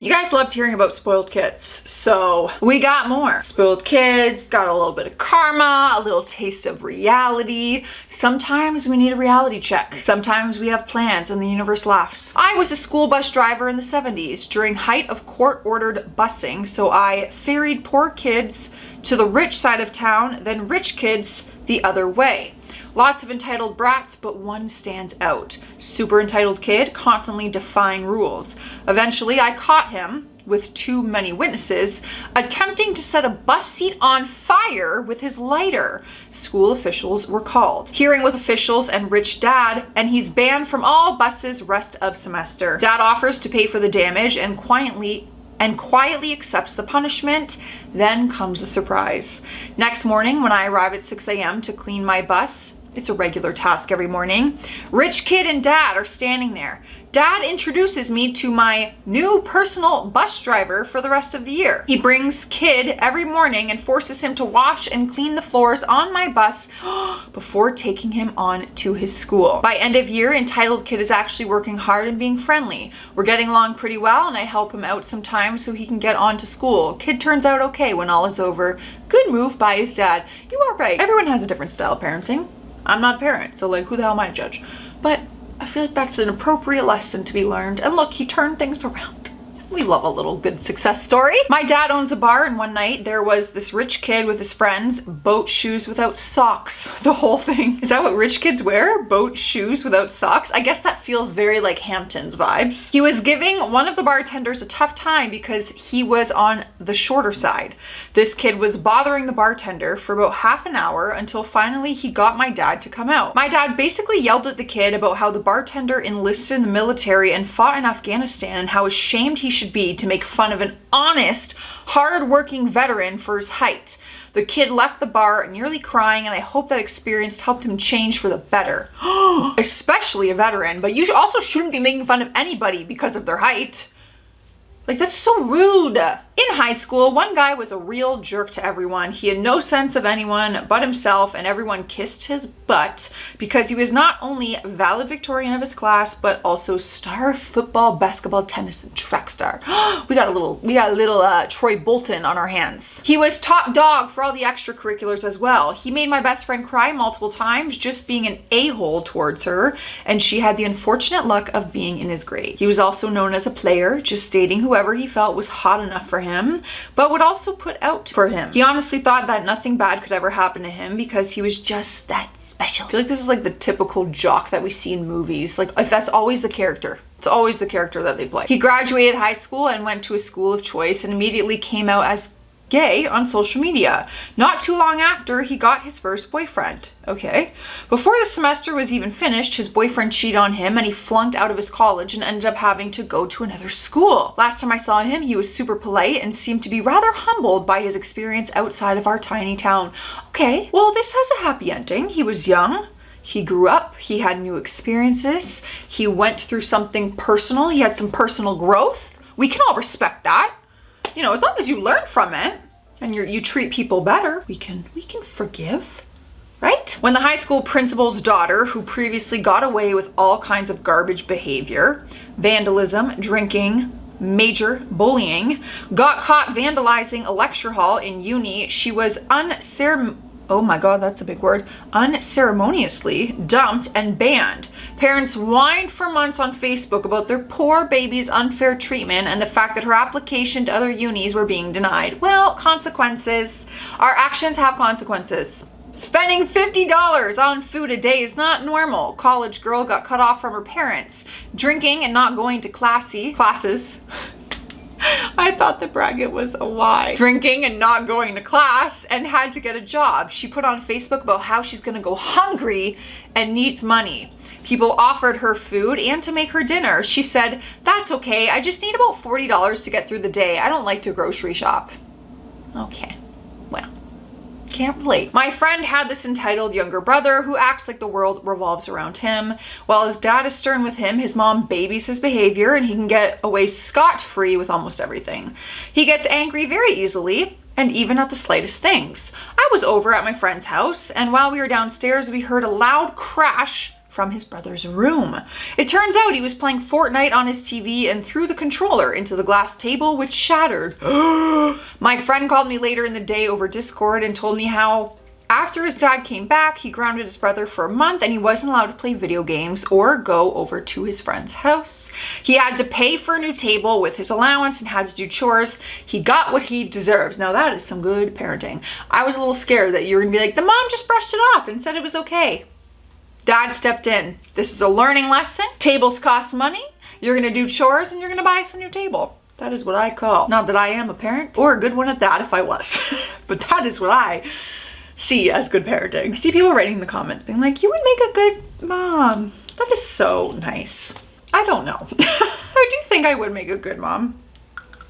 You guys loved hearing about spoiled kids, so we got more. Spoiled kids, got a little bit of karma, a little taste of reality. Sometimes we need a reality check. Sometimes we have plans and the universe laughs. I was a school bus driver in the 70s during height of court-ordered busing, so I ferried poor kids to the rich side of town, then rich kids the other way. Lots of entitled brats, but one stands out. Super entitled kid, constantly defying rules. Eventually, I caught him, with too many witnesses, attempting to set a bus seat on fire with his lighter. School officials were called. Hearing with officials and rich dad, and he's banned from all buses rest of semester. Dad offers to pay for the damage and quietly accepts the punishment. Then comes the surprise. Next morning, when I arrive at 6 a.m. to clean my bus, it's a regular task every morning, rich kid and dad are standing there. Dad introduces me to my new personal bus driver for the rest of the year. He brings kid every morning and forces him to wash and clean the floors on my bus before taking him on to his school. By end of year, entitled kid is actually working hard and being friendly. We're getting along pretty well and I help him out sometimes so he can get on to school. Kid turns out okay when all is over. Good move by his dad. You are right. Everyone has a different style of parenting. I'm not a parent, so like who the hell am I to judge? But I feel like that's an appropriate lesson to be learned. And look, he turned things around. We love a little good success story. My dad owns a bar, and one night there was this rich kid with his friends, boat shoes without socks. The whole thing. Is that what rich kids wear? Boat shoes without socks? I guess that feels very like Hamptons vibes. He was giving one of the bartenders a tough time because he was on the shorter side. This kid was bothering the bartender for about half an hour until finally he got my dad to come out. My dad basically yelled at the kid about how the bartender enlisted in the military and fought in Afghanistan and how ashamed he should be to make fun of an honest, hard-working veteran for his height. The kid left the bar nearly crying, and I hope that experience helped him change for the better. Especially a veteran, but you also shouldn't be making fun of anybody because of their height. Like, that's so rude. In high school, one guy was a real jerk to everyone. He had no sense of anyone but himself, and everyone kissed his butt because he was not only valedictorian of his class, but also star football, basketball, tennis, and track star. We got a little Troy Bolton on our hands. He was top dog for all the extracurriculars as well. He made my best friend cry multiple times just being an a-hole towards her, and she had the unfortunate luck of being in his grade. He was also known as a player, just dating whoever he felt was hot enough for him, but would also put out for him. He honestly thought that nothing bad could ever happen to him because he was just that special. I feel like this is like the typical jock that we see in movies. Like, if that's always the character. It's always the character that they play. He graduated high school and went to a school of choice and immediately came out as gay on social media. Not too long after, he got his first boyfriend. Okay. Before the semester was even finished, his boyfriend cheated on him and he flunked out of his college and ended up having to go to another school. Last time I saw him, he was super polite and seemed to be rather humbled by his experience outside of our tiny town. Okay, well, this has a happy ending. He was young. He grew up, he had new experiences, he went through something personal, he had some personal growth. We can all respect that. You know, as long as you learn from it and you treat people better, we can forgive, right? When the high school principal's daughter, who previously got away with all kinds of garbage behavior, vandalism, drinking, major bullying, got caught vandalizing a lecture hall in uni, she was unceremoniously dumped and banned. Parents whined for months on Facebook about their poor baby's unfair treatment and the fact that her application to other unis were being denied. Well, consequences. Our actions have consequences. Spending $50 on food a day is not normal. College girl got cut off from her parents. Drinking and not going to classes. I thought the bracket was a lie. Drinking and not going to class and had to get a job. She put on Facebook about how she's gonna go hungry and needs money. People offered her food and to make her dinner. She said, "That's okay, I just need about $40 to get through the day. I don't like to grocery shop." Okay, well. Can't relate. My friend had this entitled younger brother who acts like the world revolves around him. While his dad is stern with him, his mom babies his behavior and he can get away scot-free with almost everything. He gets angry very easily and even at the slightest things. I was over at my friend's house and while we were downstairs, we heard a loud crash from his brother's room. It turns out he was playing Fortnite on his TV and threw the controller into the glass table, which shattered. My friend called me later in the day over Discord and told me how after his dad came back, he grounded his brother for a month and he wasn't allowed to play video games or go over to his friend's house. He had to pay for a new table with his allowance and had to do chores. He got what he deserves. Now that is some good parenting. I was a little scared that you were gonna be like, the mom just brushed it off and said it was okay. Dad stepped in. This is a learning lesson. Tables cost money. You're gonna do chores and you're gonna buy us a new table. That is what I call, not that I am a parent, or a good one at that if I was, but that is what I see as good parenting. I see people writing in the comments being like, you would make a good mom. That is so nice. I don't know. I do think I would make a good mom.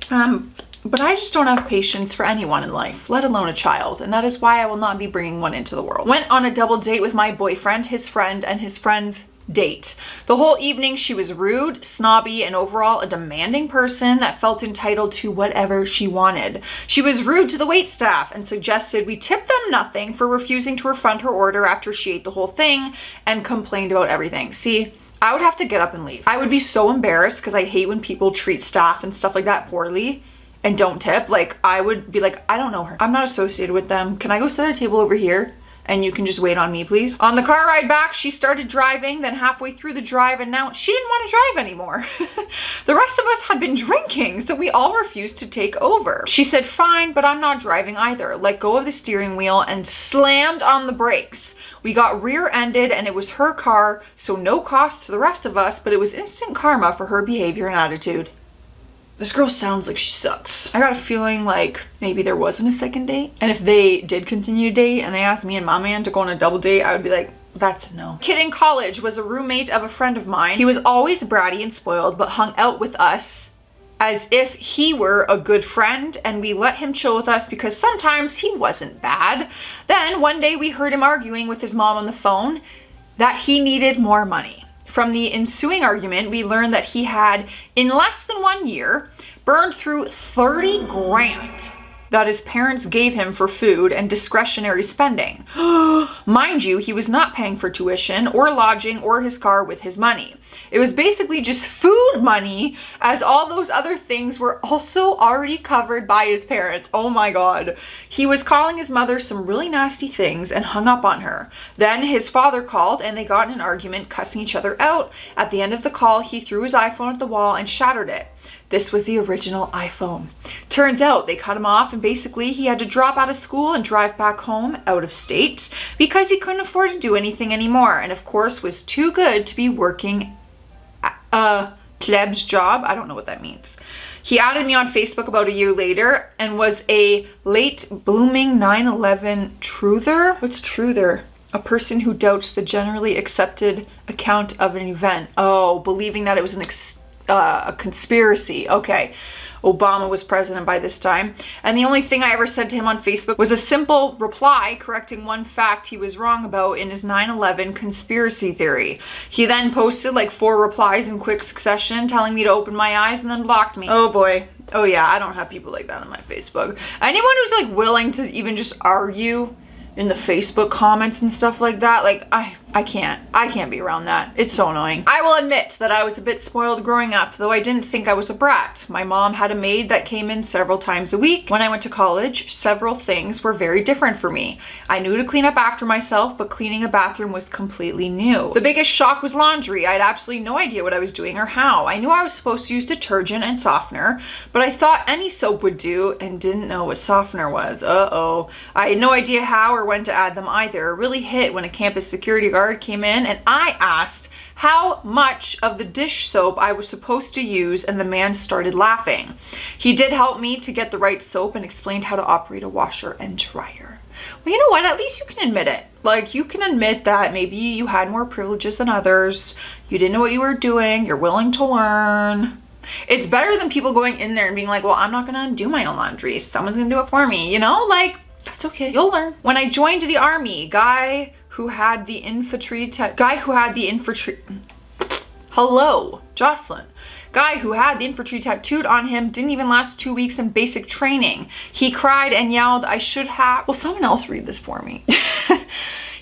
But I just don't have patience for anyone in life, let alone a child. And that is why I will not be bringing one into the world. Went on a double date with my boyfriend, his friend, and his friend's date. The whole evening she was rude, snobby, and overall a demanding person that felt entitled to whatever she wanted. She was rude to the waitstaff and suggested we tip them nothing for refusing to refund her order after she ate the whole thing and complained about everything. See, I would have to get up and leave. I would be so embarrassed because I hate when people treat staff and stuff like that poorly and don't tip. Like, I would be like, I don't know her. I'm not associated with them. Can I go sit at a table over here? And you can just wait on me, please. On the car ride back, she started driving, then halfway through the drive, and now she didn't want to drive anymore. The rest of us had been drinking, so we all refused to take over. She said, fine, but I'm not driving either. Let go of the steering wheel and slammed on the brakes. We got rear-ended and it was her car, so no cost to the rest of us, but it was instant karma for her behavior and attitude. This girl sounds like she sucks. I got a feeling like maybe there wasn't a second date. And if they did continue to date and they asked me and my man to go on a double date, I would be like, that's a no. Kid in college was a roommate of a friend of mine. He was always bratty and spoiled, but hung out with us as if he were a good friend, and we let him chill with us because sometimes he wasn't bad. Then one day we heard him arguing with his mom on the phone that he needed more money. From the ensuing argument, we learned that he had, in less than 1 year, burned through 30 grand that his parents gave him for food and discretionary spending. Mind you, he was not paying for tuition or lodging or his car with his money. It was basically just food money, as all those other things were also already covered by his parents. Oh my God. He was calling his mother some really nasty things and hung up on her. Then his father called and they got in an argument, cussing each other out. At the end of the call, he threw his iPhone at the wall and shattered it. This was the original iPhone. Turns out they cut him off and basically he had to drop out of school and drive back home out of state because he couldn't afford to do anything anymore, and of course was too good to be working a plebs job. I don't know what that means. He added me on Facebook about a year later and was a late blooming 9/11 truther. What's truther? A person who doubts the generally accepted account of an event. Oh, believing that it was a conspiracy. Okay. Obama was president by this time. And the only thing I ever said to him on Facebook was a simple reply correcting one fact he was wrong about in his 9/11 conspiracy theory. He then posted like 4 replies in quick succession telling me to open my eyes and then blocked me. Oh boy. Oh yeah, I don't have people like that on my Facebook. Anyone who's like willing to even just argue in the Facebook comments and stuff like that, like I can't be around that. It's so annoying. I will admit that I was a bit spoiled growing up, though I didn't think I was a brat. My mom had a maid that came in several times a week. When I went to college, several things were very different for me. I knew to clean up after myself, but cleaning a bathroom was completely new. The biggest shock was laundry. I had absolutely no idea what I was doing or how. I knew I was supposed to use detergent and softener, but I thought any soap would do and didn't know what softener was. Uh-oh. I had no idea how or when to add them either. It really hit when a campus security guard came in and I asked how much of the dish soap I was supposed to use, and the man started laughing. He did help me to get the right soap and explained how to operate a washer and dryer. Well, you know what? At least you can admit it. Like, you can admit that maybe you had more privileges than others. You didn't know what you were doing. You're willing to learn. It's better than people going in there and being like, well, I'm not gonna do my own laundry. Someone's gonna do it for me. You know, like, that's okay. You'll learn. When I joined the army, Hello, Jocelyn. Guy who had the infantry tattooed on him didn't even last 2 weeks in basic training. He cried and yelled, I should have. Will someone else read this for me?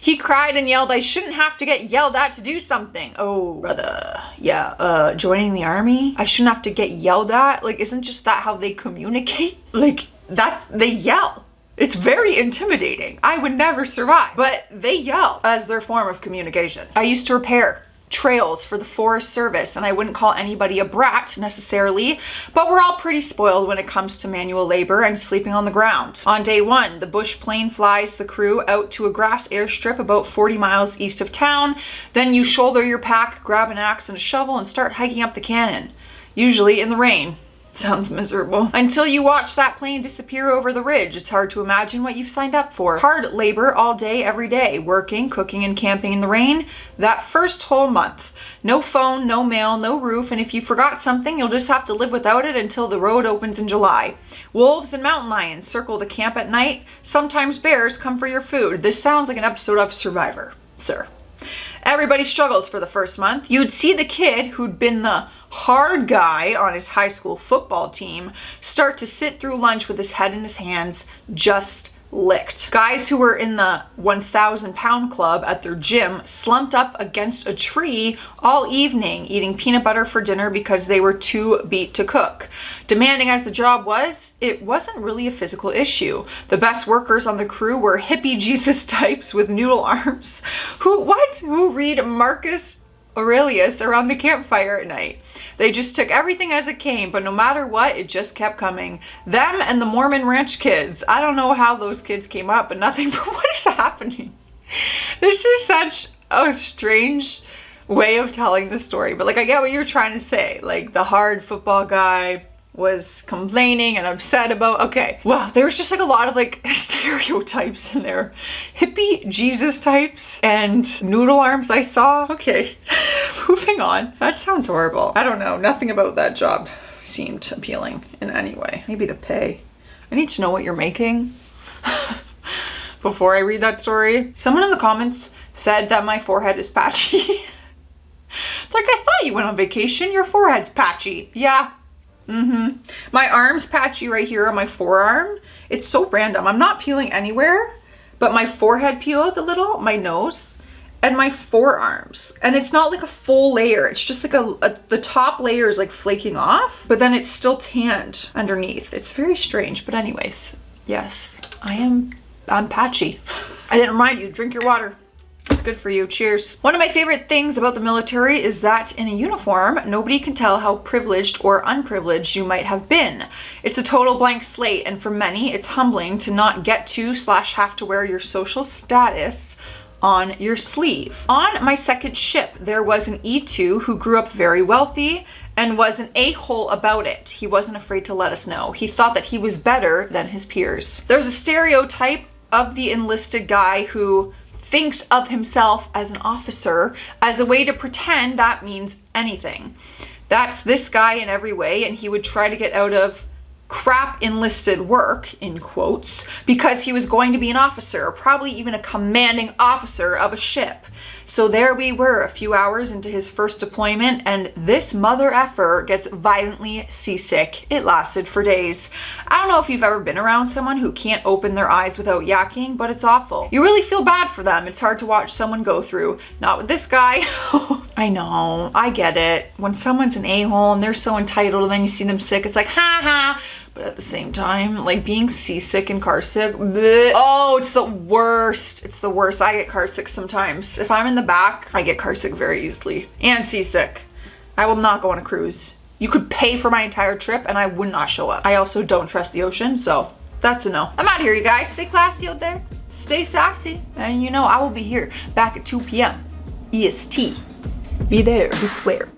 He cried and yelled, I shouldn't have to get yelled at to do something. Oh, brother. Yeah, joining the army? I shouldn't have to get yelled at? Like, isn't just that how they communicate? Like, they yell. It's very intimidating. I would never survive. But they yell as their form of communication. I used to repair trails for the Forest Service, and I wouldn't call anybody a brat necessarily, but we're all pretty spoiled when it comes to manual labor and sleeping on the ground. On day one, the bush plane flies the crew out to a grass airstrip about 40 miles east of town. Then you shoulder your pack, grab an axe and a shovel, and start hiking up the canyon, usually in the rain. Sounds miserable. Until you watch that plane disappear over the ridge, it's hard to imagine what you've signed up for. Hard labor all day, every day, working, cooking, and camping in the rain. That first whole month. No phone, no mail, no roof, and if you forgot something, you'll just have to live without it until the road opens in July. Wolves and mountain lions circle the camp at night. Sometimes bears come for your food. This sounds like an episode of Survivor, sir. Everybody struggles for the first month. You'd see the kid who'd been the hard guy on his high school football team start to sit through lunch with his head in his hands, just licked. Guys who were in the 1,000-pound club at their gym slumped up against a tree all evening, eating peanut butter for dinner because they were too beat to cook. Demanding as the job was, it wasn't really a physical issue. The best workers on the crew were hippie Jesus types with noodle arms who read Marcus Aurelius around the campfire at night. They just took everything as it came, but no matter what, it just kept coming. Them and the Mormon ranch kids. I don't know how those kids came up, but nothing but what is happening? This is such a strange way of telling the story, but like, I get what you're trying to say. Like, the hard football guy was complaining and upset about, okay. Wow, there was just like a lot of like stereotypes in there. Hippie Jesus types and noodle arms I saw. Okay, moving on. That sounds horrible. I don't know, nothing about that job seemed appealing in any way. Maybe the pay. I need to know what you're making before I read that story. Someone in the comments said that my forehead is patchy. It's like, I thought you went on vacation, your forehead's patchy. Yeah. My arm's patchy right here on my forearm. It's so random. I'm not peeling anywhere, but my forehead peeled a little, my nose, and my forearms. And it's not like a full layer. It's just like the top layer is like flaking off, but then it's still tanned underneath. It's very strange, but anyways, yes, I'm patchy. I didn't remind you, drink your water. It's good for you. Cheers. One of my favorite things about the military is that in a uniform, nobody can tell how privileged or unprivileged you might have been. It's a total blank slate, and for many, it's humbling to not get to / have to wear your social status on your sleeve. On my second ship, there was an E2 who grew up very wealthy and was an a-hole about it. He wasn't afraid to let us know. He thought that he was better than his peers. There's a stereotype of the enlisted guy who thinks of himself as an officer as a way to pretend that means anything. That's this guy in every way, and he would try to get out of crap enlisted work, in quotes, because he was going to be an officer, or probably even a commanding officer of a ship. So there we were, a few hours into his first deployment, and this mother effer gets violently seasick. It lasted for days. I don't know if you've ever been around someone who can't open their eyes without yakking, but it's awful. You really feel bad for them. It's hard to watch someone go through. Not with this guy. I know, I get it. When someone's an a-hole and they're so entitled and then you see them sick, it's like, ha ha. But at the same time, like being seasick and car sick, bleh. Oh, it's the worst. It's the worst. I get car sick sometimes. If I'm in the back, I get car sick very easily. And seasick. I will not go on a cruise. You could pay for my entire trip and I would not show up. I also don't trust the ocean, so that's a no. I'm out of here, you guys. Stay classy out there. Stay sassy. And you know, I will be here back at 2 p.m. EST. Be there, we swear.